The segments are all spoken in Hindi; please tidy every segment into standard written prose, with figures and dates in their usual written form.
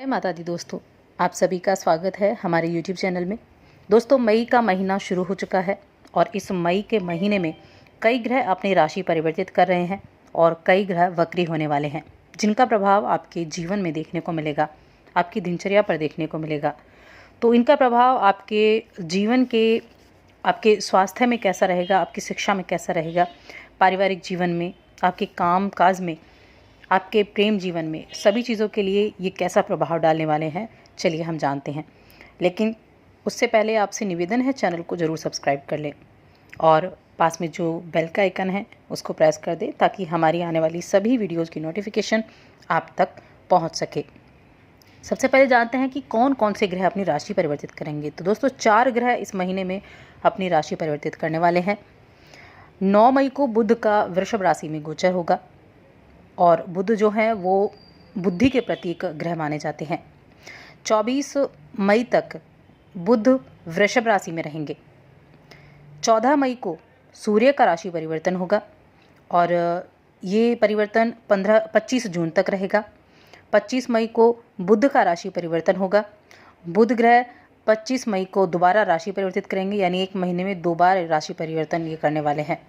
जय माता दी दोस्तों, आप सभी का स्वागत है हमारे YouTube चैनल में। दोस्तों, मई का महीना शुरू हो चुका है और इस मई के महीने में कई ग्रह अपनी राशि परिवर्तित कर रहे हैं और कई ग्रह वक्री होने वाले हैं, जिनका प्रभाव आपके जीवन में देखने को मिलेगा, आपकी दिनचर्या पर देखने को मिलेगा। तो इनका प्रभाव आपके जीवन के, आपके स्वास्थ्य में कैसा रहेगा, आपकी शिक्षा में कैसा रहेगा, पारिवारिक जीवन में, आपके काम काज में, आपके प्रेम जीवन में, सभी चीज़ों के लिए ये कैसा प्रभाव डालने वाले हैं, चलिए हम जानते हैं। लेकिन उससे पहले आपसे निवेदन है, चैनल को ज़रूर सब्सक्राइब कर लें और पास में जो बेल का आइकन है उसको प्रेस कर दें ताकि हमारी आने वाली सभी वीडियोज़ की नोटिफिकेशन आप तक पहुंच सके। सबसे पहले जानते हैं कि कौन कौन से ग्रह अपनी राशि परिवर्तित करेंगे। तो दोस्तों, 4 ग्रह इस महीने में अपनी राशि परिवर्तित करने वाले हैं। 9 मई को बुध का वृषभ राशि में गोचर होगा और बुध जो है वो बुद्धि के प्रतीक ग्रह माने जाते हैं। 24 मई तक बुध वृषभ राशि में रहेंगे। 14 मई को सूर्य का राशि परिवर्तन होगा और ये परिवर्तन 25 जून तक रहेगा। 25 मई को बुध का राशि परिवर्तन होगा। बुध ग्रह 25 मई को दोबारा राशि परिवर्तित करेंगे, यानी एक महीने में 2 बार राशि परिवर्तन ये करने वाले हैं।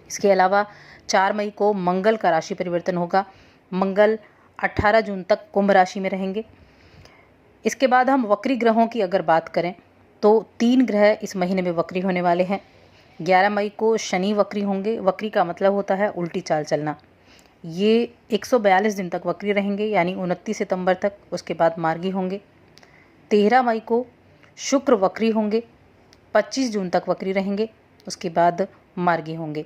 इसके अलावा 4 मई को मंगल का राशि परिवर्तन होगा। मंगल 18 जून तक कुंभ राशि में रहेंगे। इसके बाद हम वक्री ग्रहों की अगर बात करें तो 3 ग्रह इस महीने में वक्री होने वाले हैं। 11 मई को शनि वक्री होंगे। वक्री का मतलब होता है उल्टी चाल चलना। ये 142 दिन तक वक्री रहेंगे, यानी 29 सितंबर तक। उसके बाद मार्गी होंगे। 13 मई को शुक्र वक्री होंगे। 25 जून तक वक्री रहेंगे। उसके बाद मार्गी होंगे।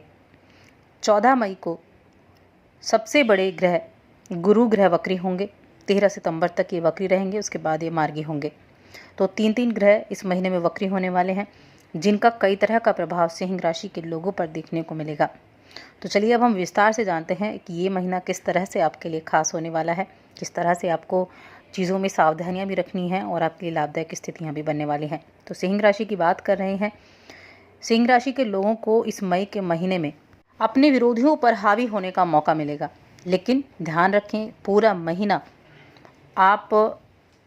14 मई को सबसे बड़े ग्रह गुरु ग्रह वक्री होंगे। 13 सितंबर तक ये वक्री रहेंगे, उसके बाद ये मार्गी होंगे। तो 3 ग्रह इस महीने में वक्री होने वाले हैं, जिनका कई तरह का प्रभाव सिंह राशि के लोगों पर देखने को मिलेगा। तो चलिए अब हम विस्तार से जानते हैं कि ये महीना किस तरह से आपके लिए खास होने वाला है, किस तरह से आपको चीज़ों में सावधानियाँ भी रखनी हैं और आपके लिए लाभदायक स्थितियाँ भी बनने वाली हैं। तो सिंह राशि की बात कर रहे हैं। सिंह राशि के लोगों को इस मई के महीने में अपने विरोधियों पर हावी होने का मौका मिलेगा, लेकिन ध्यान रखें पूरा महीना आप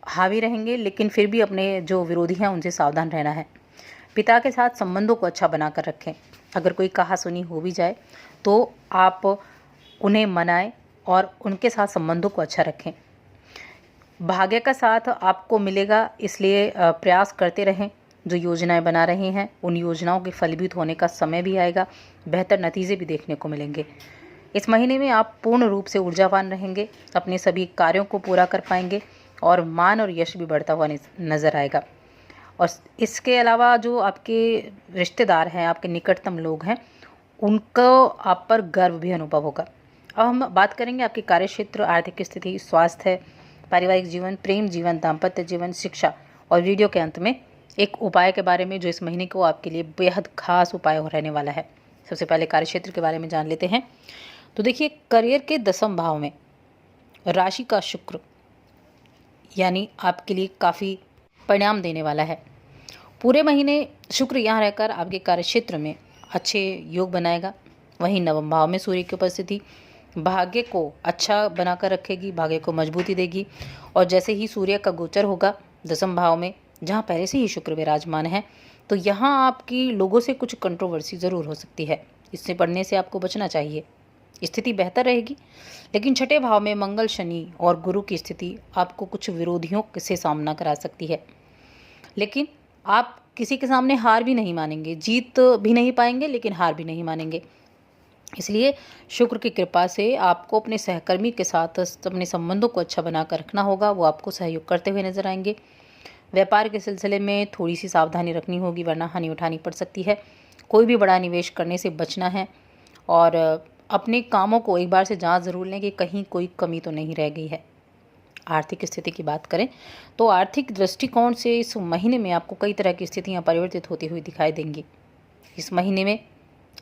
हावी रहेंगे, लेकिन फिर भी अपने जो विरोधी हैं उनसे सावधान रहना है। पिता के साथ संबंधों को अच्छा बनाकर रखें। अगर कोई कहा सुनी हो भी जाए तो आप उन्हें मनाएं और उनके साथ संबंधों को अच्छा रखें। भाग्य का साथ आपको मिलेगा, इसलिए प्रयास करते रहें। जो योजनाएं बना रहे हैं उन योजनाओं के फलीभूत होने का समय भी आएगा, बेहतर नतीजे भी देखने को मिलेंगे। इस महीने में आप पूर्ण रूप से ऊर्जावान रहेंगे, अपने सभी कार्यों को पूरा कर पाएंगे और मान और यश भी बढ़ता हुआ नज़र आएगा। और इसके अलावा जो आपके रिश्तेदार हैं, आपके निकटतम लोग हैं, उनको आप पर गर्व भी अनुभव होगा। अब हम बात करेंगे आपके कार्यक्षेत्र, आर्थिक स्थिति, स्वास्थ्य, पारिवारिक जीवन, प्रेम जीवन, दाम्पत्य जीवन, शिक्षा और वीडियो के अंत में एक उपाय के बारे में जो इस महीने को आपके लिए बेहद खास उपाय रहने वाला है। सबसे पहले कार्यक्षेत्र के बारे में जान लेते हैं। तो देखिए, करियर के 10वें भाव में राशि का शुक्र यानी आपके लिए काफ़ी परिणाम देने वाला है। पूरे महीने शुक्र यहाँ रहकर आपके कार्यक्षेत्र में अच्छे योग बनाएगा। वहीं 9वें भाव में सूर्य की उपस्थिति भाग्य को अच्छा बनाकर रखेगी, भाग्य को मजबूती देगी। और जैसे ही सूर्य का गोचर होगा 10वें भाव में, जहाँ पहले से ही शुक्र विराजमान है, तो यहाँ आपकी लोगों से कुछ कंट्रोवर्सी ज़रूर हो सकती है। इससे पढ़ने से आपको बचना चाहिए। स्थिति बेहतर रहेगी, लेकिन 6ठे भाव में मंगल, शनि और गुरु की स्थिति आपको कुछ विरोधियों से सामना करा सकती है। लेकिन आप किसी के सामने हार भी नहीं मानेंगे, जीत भी नहीं पाएंगे, लेकिन हार भी नहीं मानेंगे। इसलिए शुक्र की कृपा से आपको अपने सहकर्मी के साथ अपने संबंधों को अच्छा बनाकर रखना होगा। वो आपको सहयोग करते हुए नजर आएंगे। व्यापार के सिलसिले में थोड़ी सी सावधानी रखनी होगी, वरना हानि उठानी पड़ सकती है। कोई भी बड़ा निवेश करने से बचना है और अपने कामों को एक बार से जांच ज़रूर लें कि कहीं कोई कमी तो नहीं रह गई है। आर्थिक स्थिति की बात करें तो आर्थिक दृष्टिकोण से इस महीने में आपको कई तरह की स्थितियां परिवर्तित होती हुई दिखाई देंगी। इस महीने में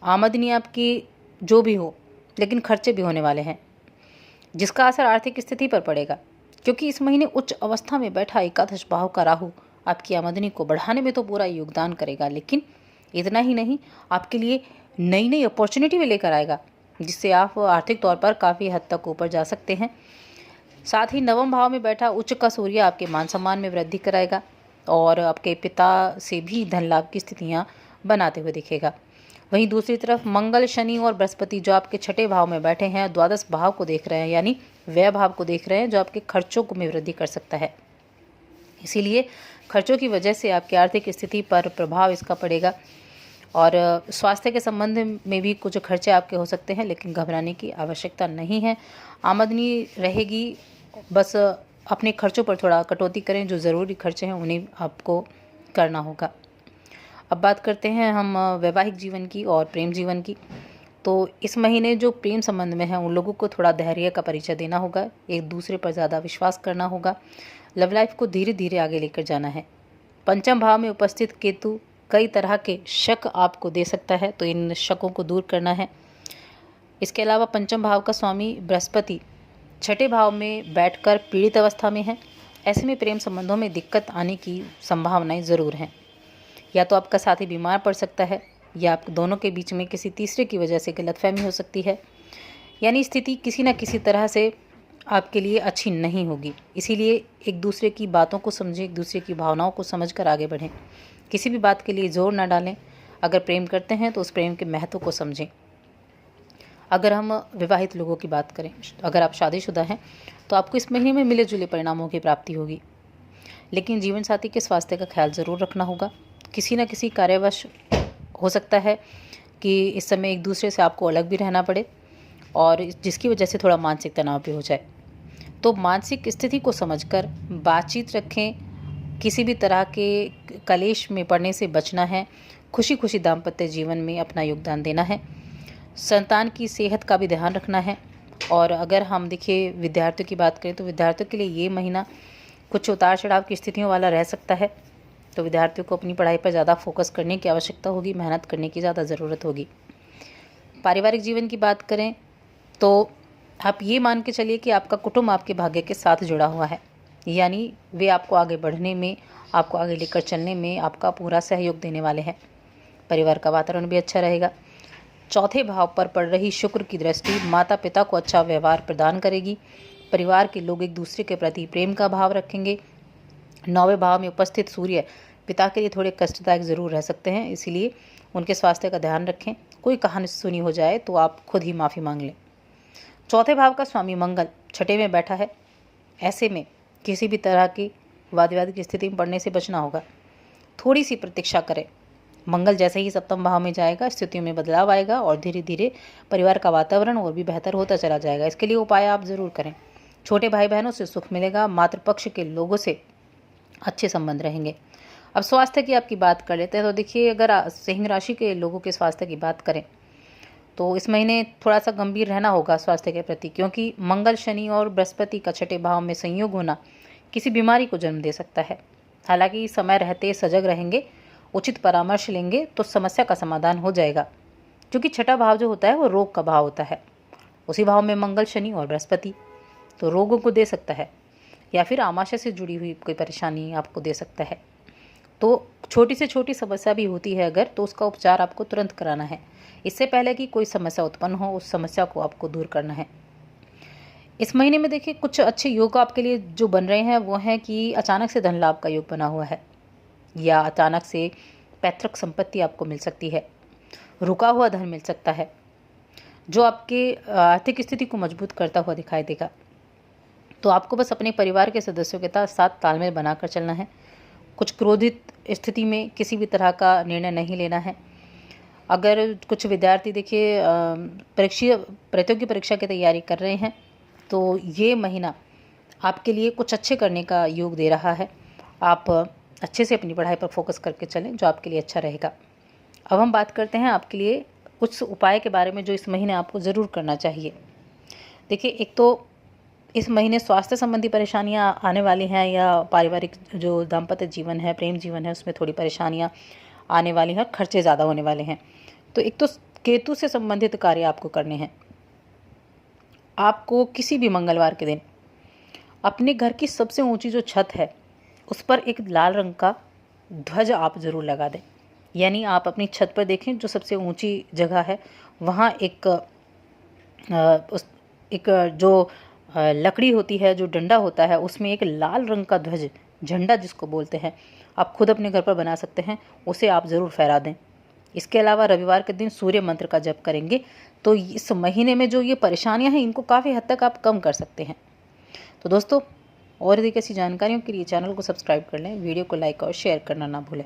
आमदनी आपकी जो भी हो, लेकिन खर्चे भी होने वाले हैं, जिसका असर आर्थिक स्थिति पर पड़ेगा। क्योंकि इस महीने उच्च अवस्था में बैठा एकादश भाव का राहु आपकी आमदनी को बढ़ाने में तो पूरा योगदान करेगा, लेकिन इतना ही नहीं, आपके लिए नई नई अपॉर्चुनिटी भी लेकर आएगा, जिससे आप आर्थिक तौर पर काफ़ी हद तक ऊपर जा सकते हैं। साथ ही नवम भाव में बैठा उच्च का सूर्य आपके मान सम्मान में वृद्धि कराएगा और आपके पिता से भी धन लाभ की स्थितियाँ बनाते हुए दिखेगा। वहीं दूसरी तरफ मंगल, शनि और बृहस्पति जो आपके छठे भाव में बैठे हैं, द्वादश भाव को देख रहे हैं, यानी व्यय भाव को देख रहे हैं, जो आपके खर्चों में वृद्धि कर सकता है। इसीलिए खर्चों की वजह से आपकी आर्थिक स्थिति पर प्रभाव इसका पड़ेगा और स्वास्थ्य के संबंध में भी कुछ खर्चे आपके हो सकते हैं, लेकिन घबराने की आवश्यकता नहीं है। आमदनी रहेगी, बस अपने खर्चों पर थोड़ा कटौती करें, जो ज़रूरी खर्चे हैं उन्हें आपको करना होगा। अब बात करते हैं हम वैवाहिक जीवन की और प्रेम जीवन की। तो इस महीने जो प्रेम संबंध में है उन लोगों को थोड़ा धैर्य का परिचय देना होगा, एक दूसरे पर ज़्यादा विश्वास करना होगा, लव लाइफ को धीरे धीरे आगे लेकर जाना है। पंचम भाव में उपस्थित केतु कई तरह के शक आपको दे सकता है, तो इन शकों को दूर करना है। इसके अलावा पंचम भाव का स्वामी बृहस्पति छठे भाव में बैठकर पीड़ित अवस्था में है। ऐसे में प्रेम संबंधों में दिक्कत आने की संभावनाएं ज़रूर हैं। या तो आपका साथी बीमार पड़ सकता है या आप दोनों के बीच में किसी तीसरे की वजह से गलतफहमी हो सकती है, यानी स्थिति किसी न किसी तरह से आपके लिए अच्छी नहीं होगी। इसीलिए एक दूसरे की बातों को समझें, एक दूसरे की भावनाओं को समझकर आगे बढ़ें। किसी भी बात के लिए जोर न डालें। अगर प्रेम करते हैं तो उस प्रेम के महत्व को समझें। अगर हम विवाहित लोगों की बात करें, अगर आप शादीशुदा हैं तो आपको इस महीने में मिले जुले परिणामों की प्राप्ति होगी, लेकिन जीवन साथी के स्वास्थ्य का ख्याल ज़रूर रखना होगा। किसी न किसी कार्यवश हो सकता है कि इस समय एक दूसरे से आपको अलग भी रहना पड़े और जिसकी वजह से थोड़ा मानसिक तनाव भी हो जाए। तो मानसिक स्थिति को समझकर बातचीत रखें। किसी भी तरह के कलेश में पड़ने से बचना है। खुशी खुशी दाम्पत्य जीवन में अपना योगदान देना है। संतान की सेहत का भी ध्यान रखना है। और अगर हम देखिए विद्यार्थियों की बात करें तो विद्यार्थियों के लिए ये महीना कुछ उतार चढ़ाव की स्थितियों वाला रह सकता है, तो विद्यार्थियों को अपनी पढ़ाई पर ज़्यादा फोकस करने की आवश्यकता होगी, मेहनत करने की ज़्यादा ज़रूरत होगी। पारिवारिक जीवन की बात करें तो आप ये मान के चलिए कि आपका कुटुंब आपके भाग्य के साथ जुड़ा हुआ है, यानी वे आपको आगे बढ़ने में, आपको आगे लेकर चलने में आपका पूरा सहयोग देने वाले हैं। परिवार का वातावरण भी अच्छा रहेगा। चौथे भाव पर पड़ रही शुक्र की दृष्टि माता पिता को अच्छा व्यवहार प्रदान करेगी। परिवार के लोग एक दूसरे के प्रति प्रेम का भाव रखेंगे। नौवें भाव में उपस्थित सूर्य पिता के लिए थोड़े कष्टदायक ज़रूर रह सकते हैं, इसीलिए उनके स्वास्थ्य का ध्यान रखें। कोई कहानी सुनी हो जाए तो आप खुद ही माफ़ी मांग लें। चौथे भाव का स्वामी मंगल छठे में बैठा है। ऐसे में किसी भी तरह की वाद विवाद की स्थिति में पड़ने से बचना होगा। थोड़ी सी प्रतीक्षा करें। मंगल जैसे ही सप्तम भाव में जाएगा, स्थितियों में बदलाव आएगा और धीरे धीरे परिवार का वातावरण और भी बेहतर होता चला जाएगा। इसके लिए उपाय आप ज़रूर करें। छोटे भाई बहनों से सुख मिलेगा। मातृपक्ष के लोगों से अच्छे संबंध रहेंगे। अब स्वास्थ्य की आपकी बात कर लेते हैं तो देखिए, अगर सिंह राशि के लोगों के स्वास्थ्य की बात करें तो इस महीने थोड़ा सा गंभीर रहना होगा स्वास्थ्य के प्रति, क्योंकि मंगल, शनि और बृहस्पति का छठे भाव में संयोग होना किसी बीमारी को जन्म दे सकता है। हालांकि समय रहते सजग रहेंगे, उचित परामर्श लेंगे तो समस्या का समाधान हो जाएगा, क्योंकि छठा भाव जो होता है वो रोग का भाव होता है। उसी भाव में मंगल, शनि और बृहस्पति तो रोगों को दे सकता है या फिर आमाशय से जुड़ी हुई कोई परेशानी आपको दे सकता है। तो छोटी से छोटी समस्या भी होती है अगर, तो उसका उपचार आपको तुरंत कराना है। इससे पहले कि कोई समस्या उत्पन्न हो, उस समस्या को आपको दूर करना है। इस महीने में देखिए कुछ अच्छे योग आपके लिए जो बन रहे हैं वो हैं कि अचानक से धन लाभ का योग बना हुआ है, या अचानक से पैतृक संपत्ति आपको मिल सकती है, रुका हुआ धन मिल सकता है जो आपके आर्थिक स्थिति को मजबूत करता हुआ दिखाई देगा। तो आपको बस अपने परिवार के सदस्यों के साथ तालमेल बनाकर चलना है। कुछ क्रोधित स्थिति में किसी भी तरह का निर्णय नहीं लेना है। अगर कुछ विद्यार्थी देखिए प्रतियोगी परीक्षा की तैयारी कर रहे हैं तो ये महीना आपके लिए कुछ अच्छे करने का योग दे रहा है। आप अच्छे से अपनी पढ़ाई पर फोकस करके चलें, जो आपके लिए अच्छा रहेगा। अब हम बात करते हैं आपके लिए कुछ उपाय के बारे में जो इस महीने आपको ज़रूर करना चाहिए। देखिए, एक तो इस महीने स्वास्थ्य संबंधी परेशानियां आने वाली हैं, या पारिवारिक जो दाम्पत्य जीवन है, प्रेम जीवन है, उसमें थोड़ी परेशानियां आने वाली हैं, खर्चे ज़्यादा होने वाले हैं। तो एक तो केतु से संबंधित कार्य आपको करने हैं। आपको किसी भी मंगलवार के दिन अपने घर की सबसे ऊंची जो छत है उस पर एक लाल रंग का ध्वज आप ज़रूर लगा दें। यानी आप अपनी छत पर देखें, जो सबसे ऊंची जगह है वहाँ एक जो लकड़ी होती है, जो डंडा होता है, उसमें एक लाल रंग का ध्वज, झंडा जिसको बोलते हैं, आप खुद अपने घर पर बना सकते हैं, उसे आप ज़रूर फहरा दें। इसके अलावा रविवार के दिन सूर्य मंत्र का जप करेंगे तो इस महीने में जो ये परेशानियां हैं इनको काफ़ी हद तक आप कम कर सकते हैं। तो दोस्तों, और अधिक ऐसी जानकारियों के लिए चैनल को सब्सक्राइब कर लें, वीडियो को लाइक और शेयर करना ना भूलें।